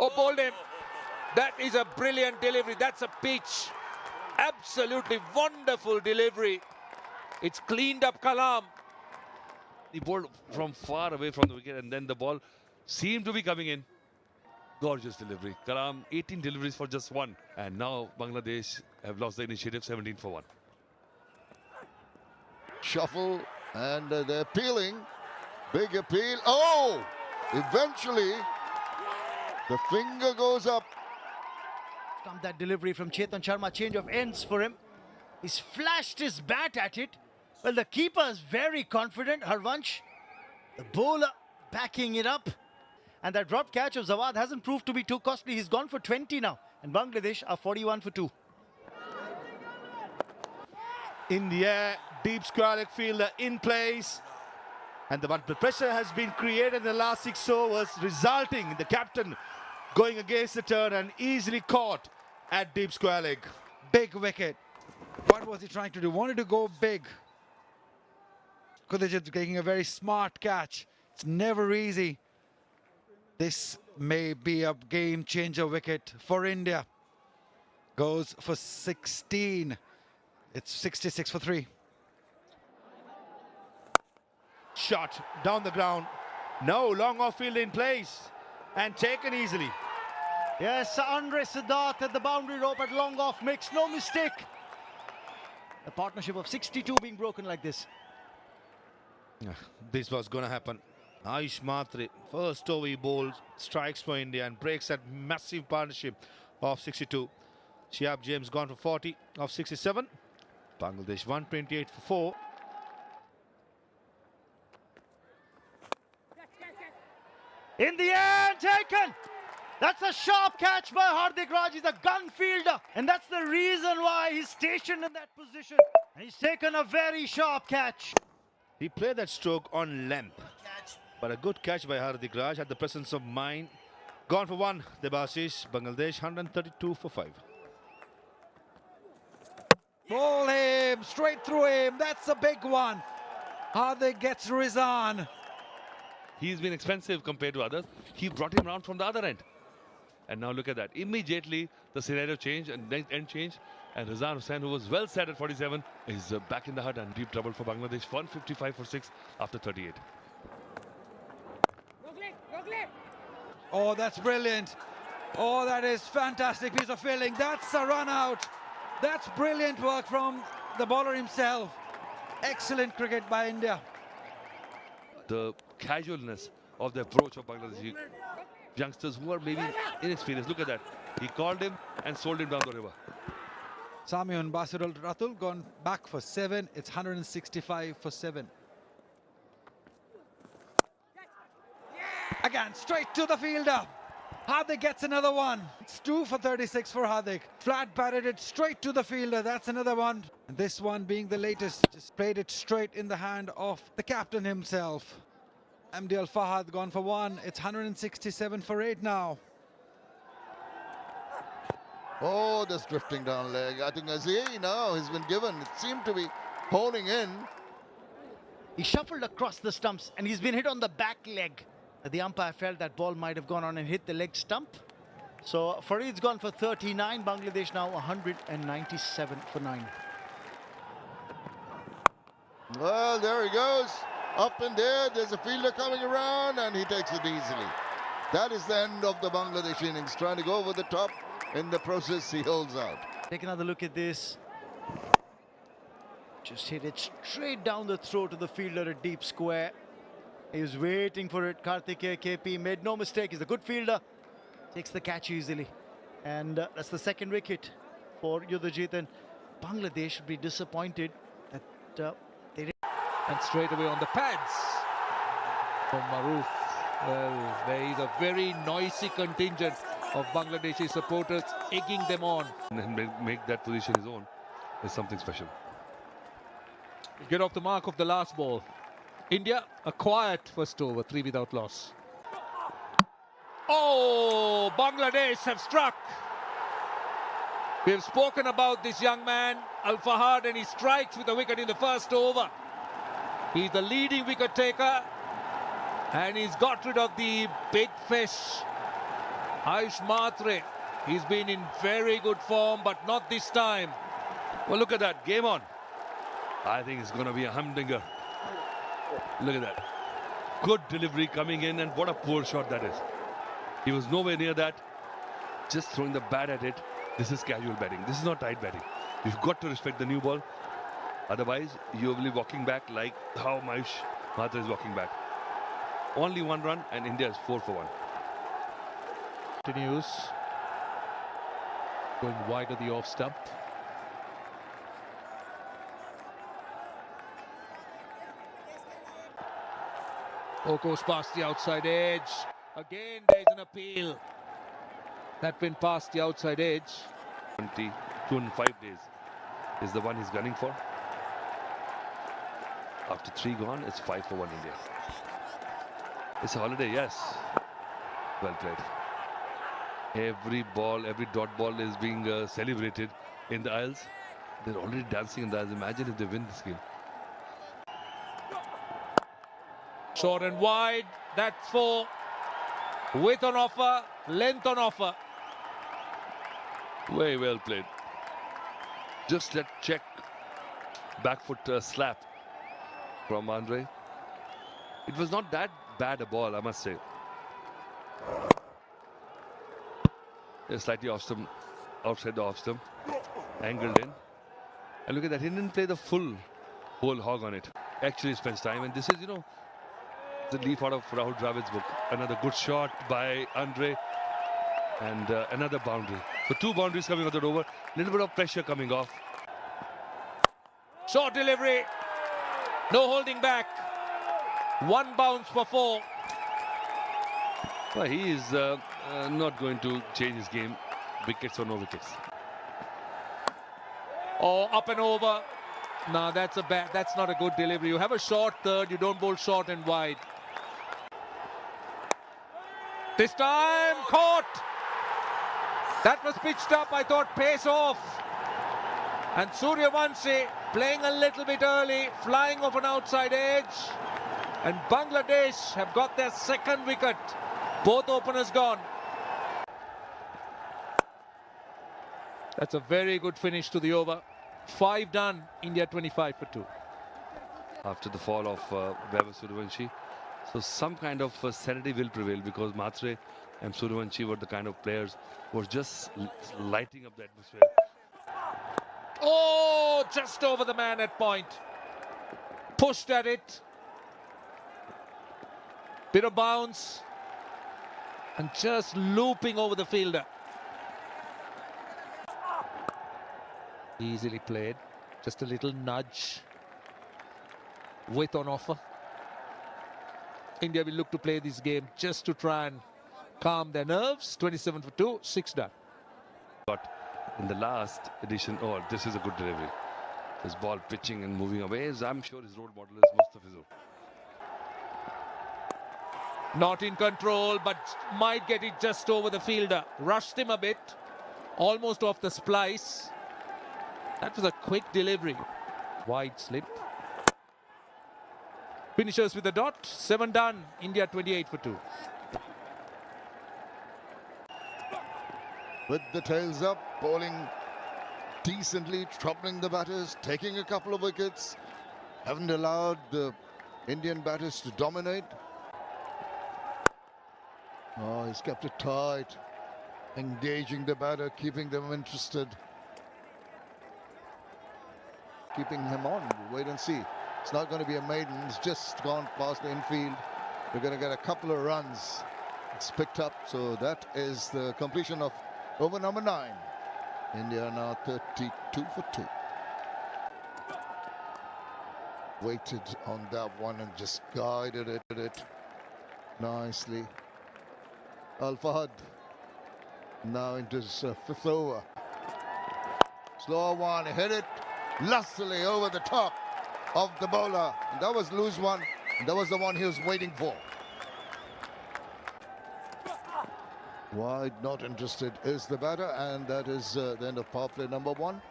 Oh, bowled him. That is a brilliant delivery. That's a pitch. Absolutely wonderful delivery. It's cleaned up Kalam. He bowled from far away from the wicket and then the ball seemed to be coming in. Gorgeous delivery. Kalam, 18 deliveries for just one. And now Bangladesh have lost the initiative 17 for 1. Shuffle and they're appealing. Big appeal. Oh! Eventually, the finger goes up. Come that delivery from Chetan Sharma, change of ends for him. He's flashed his bat at it. Well, the keeper is very confident, Harvansh. The bowler backing it up. And that drop catch of Zawad hasn't proved to be too costly. He's gone for 20 now. And Bangladesh are 41 for 2. In the air, deep square leg fielder in place. And the pressure has been created in the last 6 overs, resulting in the captain going against the turn and easily caught at deep square leg. Big wicket. What was he trying to do? Wanted to go big. Kudajit taking a very smart catch. It's never easy. This may be a game changer wicket for India. Goes for 16. It's 66 for 3. Shot down the ground. No, long off field in place and taken easily. Yes, Andre Siddharth at the boundary rope at long off makes no mistake. A partnership of 62 being broken like this. This was going to happen. Aish Matre, first over he bowls, strikes for India and breaks that massive partnership of 62. Shiab James gone for 40 of 67. Bangladesh 128 for 4. In the air, taken! That's a sharp catch by Hardik Raj. He's a gun fielder. And that's the reason why he's stationed in that position. And he's taken a very sharp catch. He played that stroke on length. But a good catch by Hardik Raj had the presence of mind. Gone for 1, Debashish. Bangladesh 132 for 5. Bowl him, straight through him. That's a big one. Hardik gets Rizan. He's been expensive compared to others. He brought him around from the other end. And now look at that. Immediately, the scenario changed and end change. And Rizan Hussain, who was well set at 47, is back in the hut and deep trouble for Bangladesh. 155 for 6 after 38. Oh, that's brilliant. Oh, that is fantastic piece of fielding. That's a run out. That's brilliant work from the bowler himself. Excellent cricket by India. The casualness of the approach of Bangladeshi youngsters who are maybe inexperienced. Look at that. He called him and sold him down the river. Samiun Basirul Ratul gone back for 7. It's 165 for 7. Again, straight to the fielder. Hardik gets another one. It's 2 for 36 for Hardik. Flat batted it straight to the fielder. That's another one. And this one being the latest. Just played it straight in the hand of the captain himself. Amdi Al Fahad gone for 1. It's 167 for 8 now. Oh, that's drifting down leg. I think Azhari now has been given. It seemed to be holding in. He shuffled across the stumps and he's been hit on the back leg. The umpire felt that ball might have gone on and hit the leg stump. So Fareed's gone for 39. Bangladesh now 197 for 9. Well, there he goes. Up in there. There's a fielder coming around and he takes it easily. That is the end of the Bangladesh innings. Trying to go over the top. In the process, he holds out. Take another look at this. Just hit it straight down the throat of the fielder at deep square. He was waiting for it. Karthikeya KP made no mistake. He's a good fielder. Takes the catch easily. And that's the second wicket for Yudhajit. And Bangladesh should be disappointed that they didn't. And straight away on the pads from Maroof. Well, there is a very noisy contingent of Bangladeshi supporters egging them on. And make that position his own is something special. Get off the mark of the last ball. India, a quiet first over, 3 without loss. Oh, Bangladesh have struck. We have spoken about this young man, Al Fahad, and he strikes with a wicket in the first over. He's the leading wicket taker, and he's got rid of the big fish. Ayush Mhatre, he's been in very good form, but not this time. Well, look at that. Game on. I think it's going to be a humdinger. Look at that. Good delivery coming in, and what a poor shot that is. He was nowhere near that. Just throwing the bat at it. This is casual batting. This is not tight batting. You've got to respect the new ball. Otherwise, you will be walking back like how Ayush Mhatre is walking back. Only one run, and India is 4 for 1. Continues. Going wide of the off stump. Goes past the outside edge. Again, there's an appeal. That went past the outside edge. 205 days is the one he's gunning for. After 3 gone, it's 5 for 1 India. It's a holiday, yes. Well played. Every ball, every dot ball is being celebrated in the Isles. They're already dancing in the Isles. Imagine if they win this game. Short and wide, that's 4. Width on offer, length on offer. Very well played. Just that check back foot slap from Andre. It was not that bad a ball, I must say. Slightly off stump, outside the off stump, angled in. And look at that, he didn't play the whole hog on it. Actually spends time, and this is, the leaf out of Rahul Dravid's book. Another good shot by Andre, and another boundary. So 2 boundaries coming out the over. Little bit of pressure coming off. Short delivery. No holding back. 1 bounce for 4. Well, he is not going to change his game. Wickets or no wickets. Oh, up and over. No, that's not a good delivery. You have a short third. You don't bowl short and wide. This time caught. That was pitched up. I thought pace off. And Suryavanshi playing a little bit early, flying off an outside edge. And Bangladesh have got their 2nd wicket. Both openers gone. That's a very good finish to the over. 5 done. India 25 for 2. After the fall of Vaibhav Suryavanshi. So some kind of sanity will prevail, because Mhatre and Suryavanshi were the kind of players who were just lighting up the atmosphere. Oh, just over the man at point. Pushed at it. Bit of bounce. And just looping over the fielder. Easily played. Just a little nudge. Width on offer. India will look to play this game just to try and calm their nerves. 27 for 2, 6 done. But in the last edition, oh, this is a good delivery. His ball pitching and moving away. I'm sure his role model is Mustafizur. Not in control, but might get it just over the fielder. Rushed him a bit. Almost off the splice. That was a quick delivery. Wide slip. Finishers with a dot. 7 done. India 28 for 2. With the tails up, bowling decently, troubling the batters, taking a couple of wickets. Haven't allowed the Indian batters to dominate. Oh, he's kept it tight. Engaging the batter, keeping them interested. Keeping him on. Wait and see. It's not going to be a maiden. It's just gone past the infield. We're going to get a couple of runs. It's picked up. So that is the completion of over number 9. India now 32 for 2. Waited on that one and just guided it nicely. Al Fahad now into his 5th over. Slow one, hit it lustily over the top of the bowler. And that was loose one. And that was the one he was waiting for. Wide, not interested is the batter, and that is the end of power play number 1.